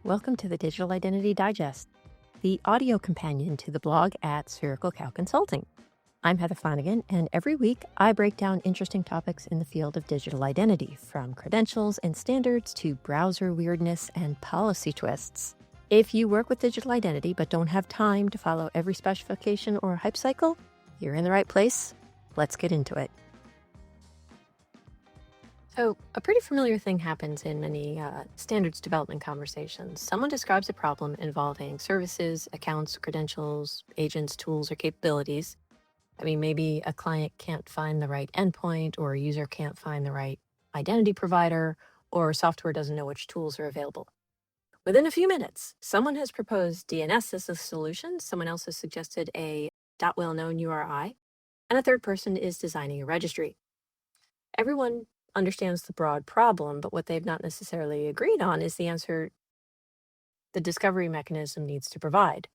Welcome to the Digital Identity Digest, the audio companion to the blog at Spherical Cow Consulting. I'm Heather Flanagan, and every week I break down interesting topics in the field of digital identity, from credentials and standards to browser weirdness and policy twists. If you work with digital identity but don't have time to follow every specification or hype cycle, you're in the right place. Let's get into it. So, a pretty familiar thing happens in many standards development conversations. Someone describes a problem involving services, accounts, credentials, agents, tools, or capabilities. Maybe a client can't find the right endpoint, or a user can't find the right identity provider, or software doesn't know which tools are available. Within a few minutes, someone has proposed DNS as a solution, someone else has suggested a .well-known URI, and a third person is designing a registry. Everyone understands the broad problem, but what they've not necessarily agreed on is the answer the discovery mechanism needs to provide.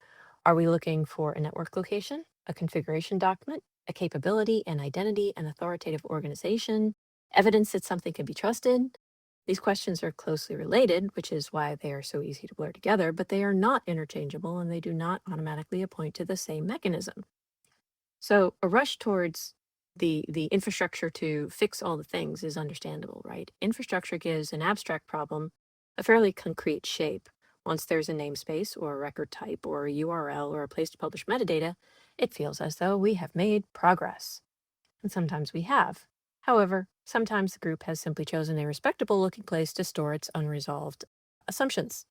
Are we looking for a network location, a configuration document, a capability, an identity, an authoritative organization, evidence that something can be trusted? These questions are closely related, which is why they are so easy to blur together, but they are not interchangeable and they do not automatically point to the same mechanism. So a rush towards the infrastructure to fix all the things is understandable, right? Infrastructure gives an abstract problem a fairly concrete shape. Once there's a namespace or a record type or a URL or a place to publish metadata, it feels as though we have made progress. And sometimes we have. However, sometimes the group has simply chosen a respectable looking place to store its unresolved assumptions.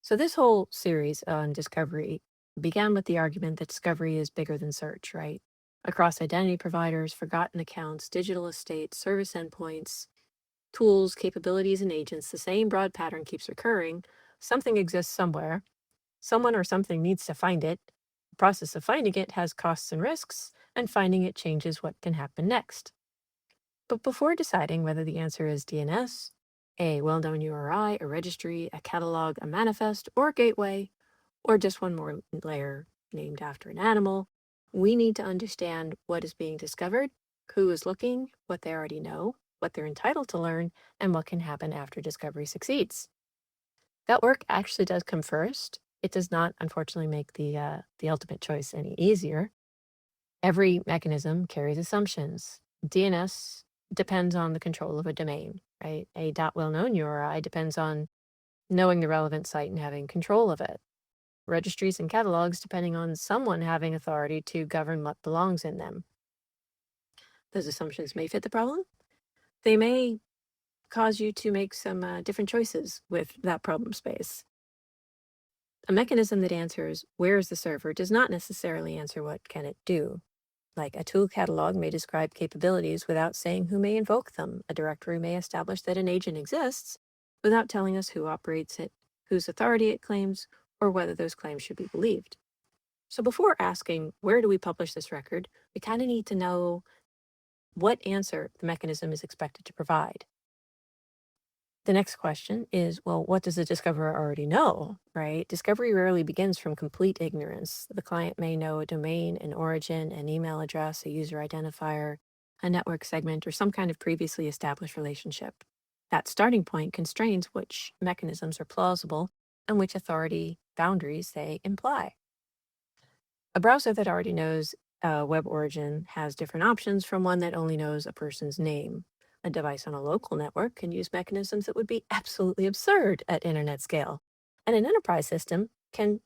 So this whole series on discovery began with the argument that discovery is bigger than search, right? Across identity providers, forgotten accounts, digital estates, service endpoints, tools, capabilities, and agents, the same broad pattern keeps recurring. Something exists somewhere. Someone or something needs to find it. The process of finding it has costs and risks, and finding it changes what can happen next. But before deciding whether the answer is DNS, a well-known URI, a registry, a catalog, a manifest, or a gateway, or just one more layer named after an animal, we need to understand what is being discovered, who is looking, what they already know, what they're entitled to learn, and what can happen after discovery succeeds. That work actually does come first. It does not, unfortunately, make the ultimate choice any easier. Every mechanism carries assumptions. DNS depends on the control of a domain, right? A .well-known URI depends on knowing the relevant site and having control of it. Registries and catalogs depending on someone having authority to govern what belongs in them. Those assumptions may fit the problem. They may cause you to make some different choices with that problem space. A mechanism that answers where is the server does not necessarily answer what can it do. Like a tool catalog may describe capabilities without saying who may invoke them. A directory may establish that an agent exists without telling us who operates it, whose authority it claims, or whether those claims should be believed. So before asking, where do we publish this record, we kind of need to know what answer the mechanism is expected to provide. The next question is, well, what does the discoverer already know, right? Discovery rarely begins from complete ignorance. The client may know a domain, an origin, an email address, a user identifier, a network segment, or some kind of previously established relationship. That starting point constrains which mechanisms are plausible and which authority boundaries they imply. A browser that already knows a web origin has different options from one that only knows a person's name. A device on a local network can use mechanisms that would be absolutely absurd at internet scale. And an enterprise system can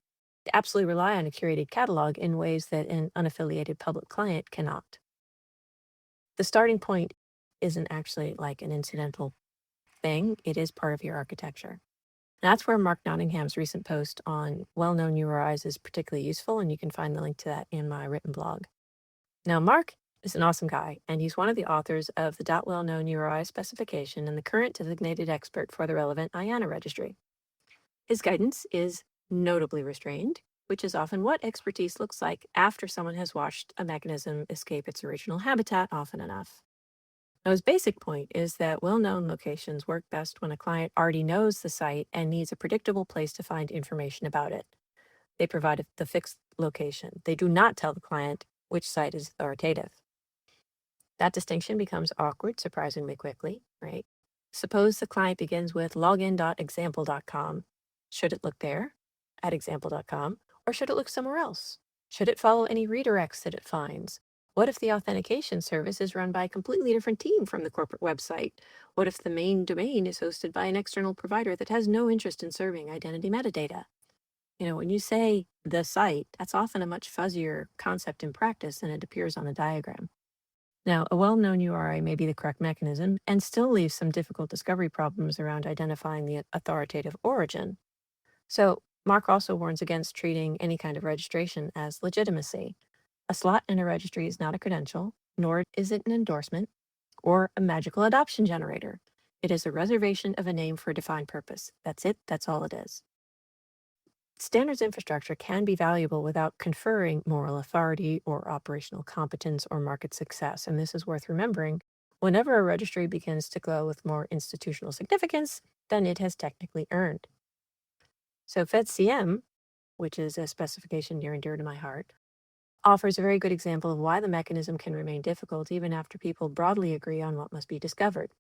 absolutely rely on a curated catalog in ways that an unaffiliated public client cannot. The starting point isn't actually like an incidental thing, it is part of your architecture. That's where Mark Nottingham's recent post on well-known URIs is particularly useful, and you can find the link to that in my written blog. Now, Mark is an awesome guy, and he's one of the authors of the .well-known URI specification and the current designated expert for the relevant IANA registry. His guidance is notably restrained, which is often what expertise looks like after someone has watched a mechanism escape its original habitat often enough. Now, his basic point is that well-known locations work best when a client already knows the site and needs a predictable place to find information about it. They provide the fixed location. They do not tell the client which site is authoritative. That distinction becomes awkward surprisingly quickly, right? Suppose the client begins with login.example.com Should it look there at example.com, or should it look somewhere else? Should it follow any redirects that it finds? What if the authentication service is run by a completely different team from the corporate website? What if the main domain is hosted by an external provider that has no interest in serving identity metadata? When you say the site, that's often a much fuzzier concept in practice than it appears on a diagram. Now, a well known URI may be the correct mechanism and still leaves some difficult discovery problems around identifying the authoritative origin. So, Mark also warns against treating any kind of registration as legitimacy. A slot in a registry is not a credential, nor is it an endorsement or a magical adoption generator. It is a reservation of a name for a defined purpose. That's it, that's all it is. Standards infrastructure can be valuable without conferring moral authority or operational competence or market success. And this is worth remembering. Whenever a registry begins to glow with more institutional significance than it has technically earned. So FedCM, which is a specification near and dear to my heart, offers a very good example of why the mechanism can remain difficult even after people broadly agree on what must be discovered.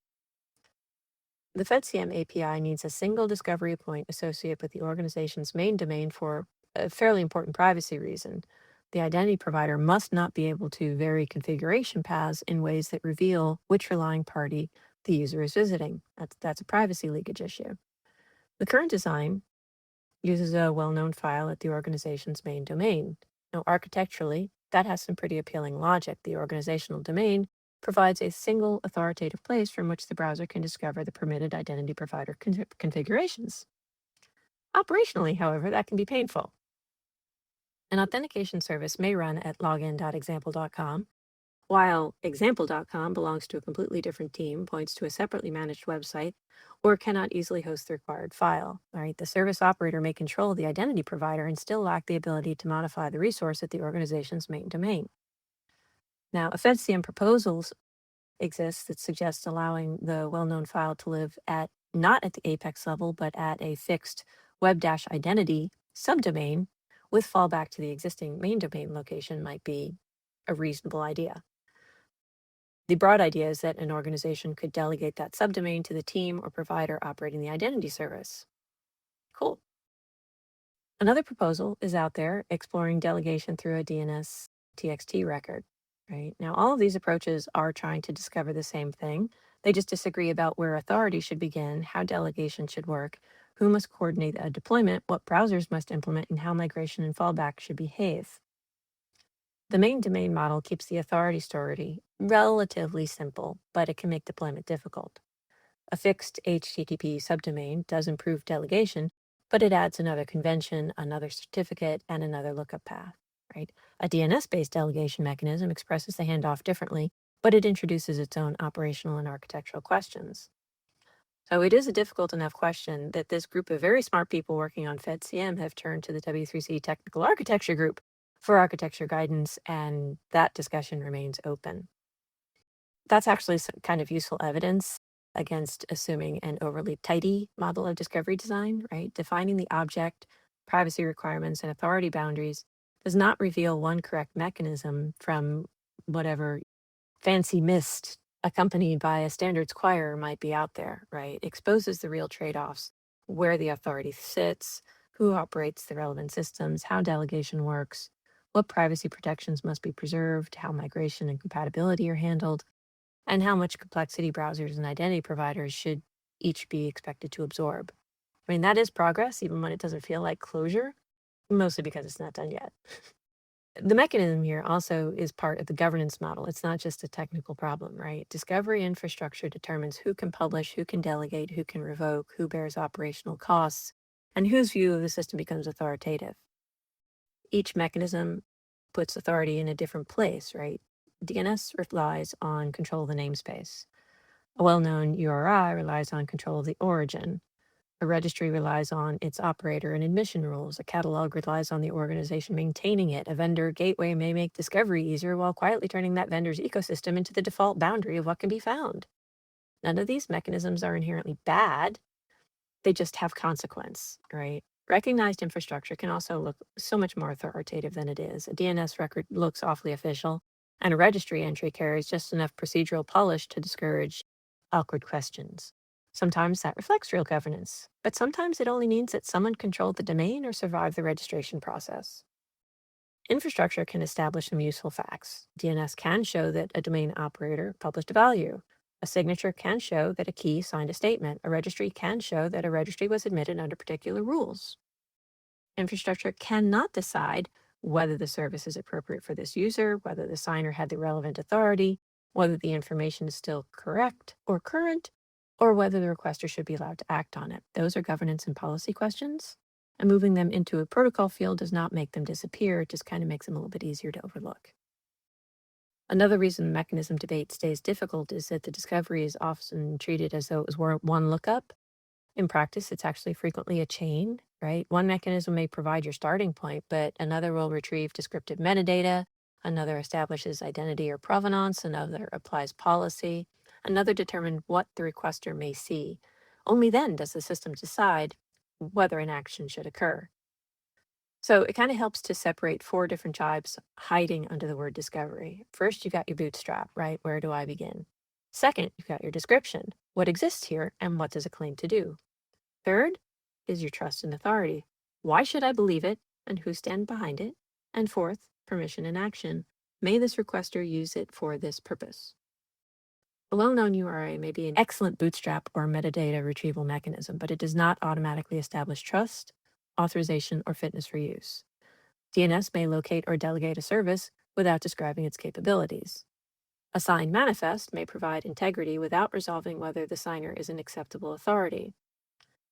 The FedCM API needs a single discovery point associated with the organization's main domain for a fairly important privacy reason. The identity provider must not be able to vary configuration paths in ways that reveal which relying party the user is visiting. That's a privacy leakage issue. The current design uses a well-known file at the organization's main domain. Now, architecturally, that has some pretty appealing logic. The organizational domain provides a single authoritative place from which the browser can discover the permitted identity provider configurations. Operationally, however, that can be painful. An authentication service may run at login.example.com, while example.com belongs to a completely different team, points to a separately managed website, or cannot easily host the required file. All right, the service operator may control the identity provider and still lack the ability to modify the resource at the organization's main domain. Now, a FedCM proposals exists that suggests allowing the well-known file to live at not at the apex level, but at a fixed web-identity subdomain with fallback to the existing main domain location might be a reasonable idea. The broad idea is that an organization could delegate that subdomain to the team or provider operating the identity service. Cool. Another proposal is out there exploring delegation through a DNS TXT record, right? Now, all of these approaches are trying to discover the same thing. They just disagree about where authority should begin, how delegation should work, who must coordinate a deployment, what browsers must implement, and how migration and fallback should behave. The main domain model keeps the authority story relatively simple, but it can make deployment difficult. A fixed HTTP subdomain does improve delegation, but it adds another convention, another certificate, and another lookup path, right? A DNS-based delegation mechanism expresses the handoff differently, but it introduces its own operational and architectural questions. So it is a difficult enough question that this group of very smart people working on FedCM have turned to the W3C Technical Architecture Group for architecture guidance, and that discussion remains open. That's actually some kind of useful evidence against assuming an overly tidy model of discovery design, right? Defining the object, privacy requirements, and authority boundaries does not reveal one correct mechanism from whatever fancy mist accompanied by a standards choir might be out there, right? Exposes the real trade-offs, where the authority sits, who operates the relevant systems, how delegation works, what privacy protections must be preserved, how migration and compatibility are handled, and how much complexity browsers and identity providers should each be expected to absorb. I mean, that is progress, even when it doesn't feel like closure, mostly because it's not done yet. The mechanism here also is part of the governance model. It's not just a technical problem, right? Discovery infrastructure determines who can publish, who can delegate, who can revoke, who bears operational costs, and whose view of the system becomes authoritative. Each mechanism puts authority in a different place, right? DNS relies on control of the namespace. A well-known URI relies on control of the origin. A registry relies on its operator and admission rules. A catalog relies on the organization maintaining it. A vendor gateway may make discovery easier while quietly turning that vendor's ecosystem into the default boundary of what can be found. None of these mechanisms are inherently bad. They just have consequence, right? Recognized infrastructure can also look so much more authoritative than it is. A DNS record looks awfully official, and a registry entry carries just enough procedural polish to discourage awkward questions. Sometimes that reflects real governance, but sometimes it only means that someone controlled the domain or survived the registration process. Infrastructure can establish some useful facts. DNS can show that a domain operator published a value. A signature can show that a key signed a statement. A registry can show that a registry was admitted under particular rules. Infrastructure cannot decide whether the service is appropriate for this user, whether the signer had the relevant authority, whether the information is still correct or current, or whether the requester should be allowed to act on it. Those are governance and policy questions, and moving them into a protocol field does not make them disappear, it just kind of makes them a little bit easier to overlook. Another reason mechanism debate stays difficult is that the discovery is often treated as though it was one lookup. In practice, it's actually frequently a chain, right? One mechanism may provide your starting point, but another will retrieve descriptive metadata, another establishes identity or provenance, another applies policy, another determines what the requester may see. Only then does the system decide whether an action should occur. So it kind of helps to separate four different types hiding under the word discovery. First, you got your bootstrap, right? Where do I begin? Second, you've got your description. What exists here and what does it claim to do? Third is your trust and authority. Why should I believe it and who stand behind it? And fourth, permission and action. May this requester use it for this purpose? A well-known URI may be an excellent bootstrap or metadata retrieval mechanism, but it does not automatically establish trust, authorization, or fitness for use. DNS may locate or delegate a service without describing its capabilities. A signed manifest may provide integrity without resolving whether the signer is an acceptable authority.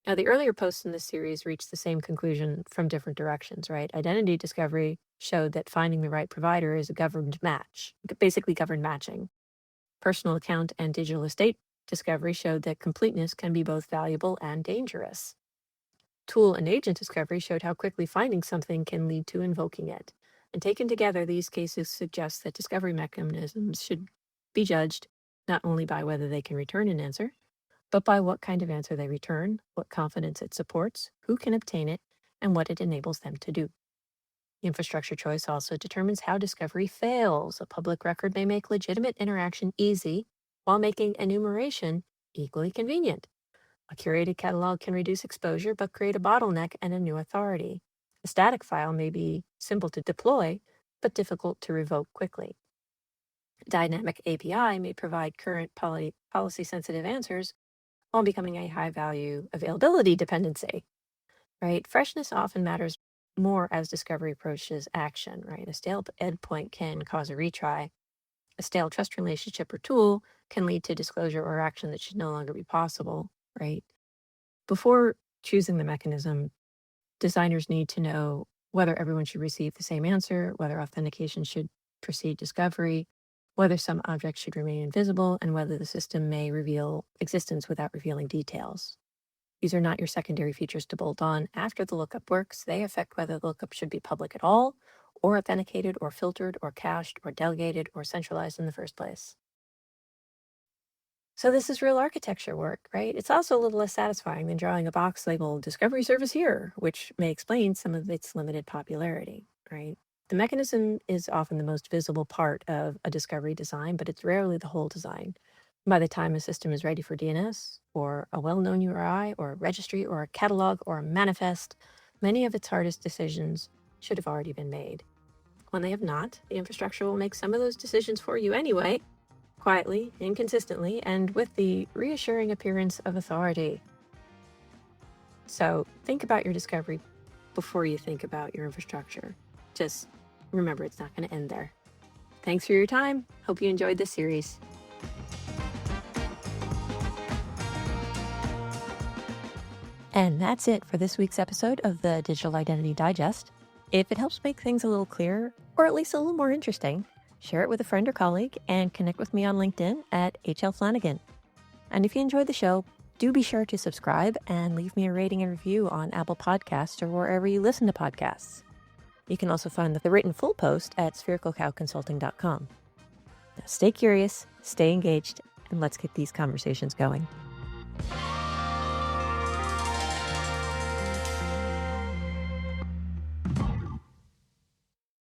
Now, the earlier posts in this series reached the same conclusion from different directions, right? Identity discovery showed that finding the right provider is a governed match, basically governed matching. Personal account and digital estate discovery showed that completeness can be both valuable and dangerous. Tool and agent discovery showed how quickly finding something can lead to invoking it. And taken together, these cases suggest that discovery mechanisms should be judged not only by whether they can return an answer, but by what kind of answer they return, what confidence it supports, who can obtain it, and what it enables them to do. The infrastructure choice also determines how discovery fails. A public record may make legitimate interaction easy while making enumeration equally convenient. A curated catalog can reduce exposure but create a bottleneck and a new authority. A static file may be simple to deploy but difficult to revoke quickly. A dynamic API may provide current policy-sensitive answers while becoming a high-value availability dependency, right? Freshness often matters more as discovery approaches action, right? A stale endpoint can cause a retry. A stale trust relationship or tool can lead to disclosure or action that should no longer be possible, right? Before choosing the mechanism, designers need to know whether everyone should receive the same answer, whether authentication should precede discovery, whether some objects should remain invisible, and whether the system may reveal existence without revealing details. These are not your secondary features to bolt on after the lookup works. They affect whether the lookup should be public at all, or authenticated, or filtered, or cached, or delegated, or centralized in the first place. So this is real architecture work, right? It's also a little less satisfying than drawing a box labeled Discovery Service Here, which may explain some of its limited popularity, right? The mechanism is often the most visible part of a discovery design, but it's rarely the whole design. By the time a system is ready for DNS, or a well-known URI, or a registry, or a catalog, or a manifest, many of its hardest decisions should have already been made. When they have not, the infrastructure will make some of those decisions for you anyway, quietly, inconsistently, and with the reassuring appearance of authority. So think about your discovery before you think about your infrastructure. Just remember, it's not going to end there. Thanks for your time. Hope you enjoyed this series. And that's it for this week's episode of the Digital Identity Digest. If it helps make things a little clearer, or at least a little more interesting, share it with a friend or colleague and connect with me on LinkedIn at HL Flanagan. And if you enjoyed the show, do be sure to subscribe and leave me a rating and review on Apple Podcasts or wherever you listen to podcasts. You can also find the written full post at sphericalcowconsulting.com. Now stay curious, stay engaged, and let's get these conversations going.